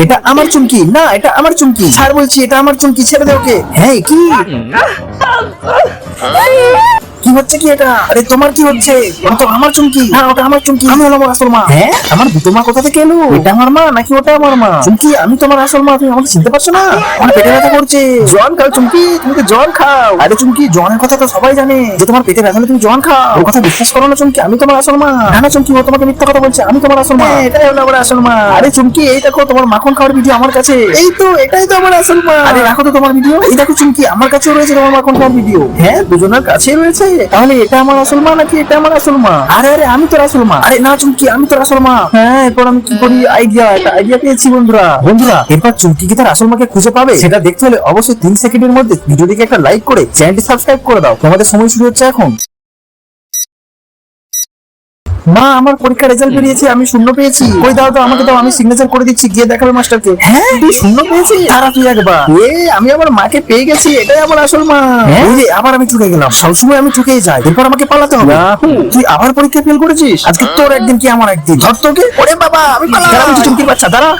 এটা আমার চুমকি না, এটা আমার চুমকি, ছাড় বলছি, এটা আমার চুমকি, ছেড়ে দে ওকে। হ্যাঁ কি কি হচ্ছে কি এটা? আরে তোমার কি হচ্ছে? ওটা তো আমার চুমকি। হ্যাঁ ওটা আমার চুমকি, আমি হলাম আমার আসল মা। হ্যাঁ আমার দুটো মা কোথা থেকে এলো? এটা আমার মা নাকি ওটা আমার মা? চুমকি আমি তোমার আসল মা, তুমি আমাকে চিনতে পারছো না? আমার পেটে ব্যথা করছে, জোয়ান খাও চুমকি, তুমি তো জোয়ান খাও। আরে চুমকি জোয়ানের কথা তো সবাই জানে যে তোমার পেটে ব্যথা হলে তুমি জোয়ান খাও, ওর কথা বিশ্বাস করো না চুমকি, আমি তোমার আসল মা। না না চুমকি, ও তোমাকে মিথ্যা কথা বলছে, আমি তোমার আসল মা। এটাই হলো আমার আসল মা। আরে চুমকি এই দেখো তোমার মাখন খাওয়ার ভিডিও আমার কাছে, এই তো এটাই তো আমার আসল মা। আরে রাখো তো তোমার ভিডিও, এই দেখো চুমকি আমার কাছেও রয়েছে তোমার মাখন খাওয়ার ভিডিও। হ্যাঁ দুজনের কাছেই রয়েছে, তাহলে এটা আমার আসল মা নাকি এটা আমার আসল মা? আরে আরে আমি তোর আসল মা। আরে না চুমকি আমি তোর আসল মা। হ্যাঁ এরপর আমি কি করি? একটা আইডিয়া পেয়েছি বন্ধুরা। এরপর চুমকি কি তার আসল মাকে খুঁজে পাবে সেটা দেখতে হলে অবশ্যই 3 সেকেন্ডের মধ্যে ভিডিওটিকে একটা লাইক করে চ্যানেলটি সাবস্ক্রাইব করে দাও। তোমাদের সময় শুরু হচ্ছে এখন। মা আমার পরীক্ষার রেজাল্ট বেরিয়েছে, আমি শূন্য পেয়েছি। কই দাও তো আমাকে, দাও আমি সিগনেচার করে দিচ্ছি, গিয়ে দেখাবে মাস্টারকে। হ্যাঁ তুই শূন্য পেয়েছিস? তারা তুই একবার আমি আমার মাকে পেয়ে গেছি, এটাই আমার আসল মা। এই যে আবার আমি ঠকে গেলাম, সবসময় আমি ঠকেই যাই, এরপর আমাকে পালাতে হবে। তুই আবার পরীক্ষা ফেল করেছিস, আজকে তোর একদিন কি আমার একদিন, ধর তোকে। ওরে বাবা আমি পালাম, চুমকির বাচ্চা দাঁড়া।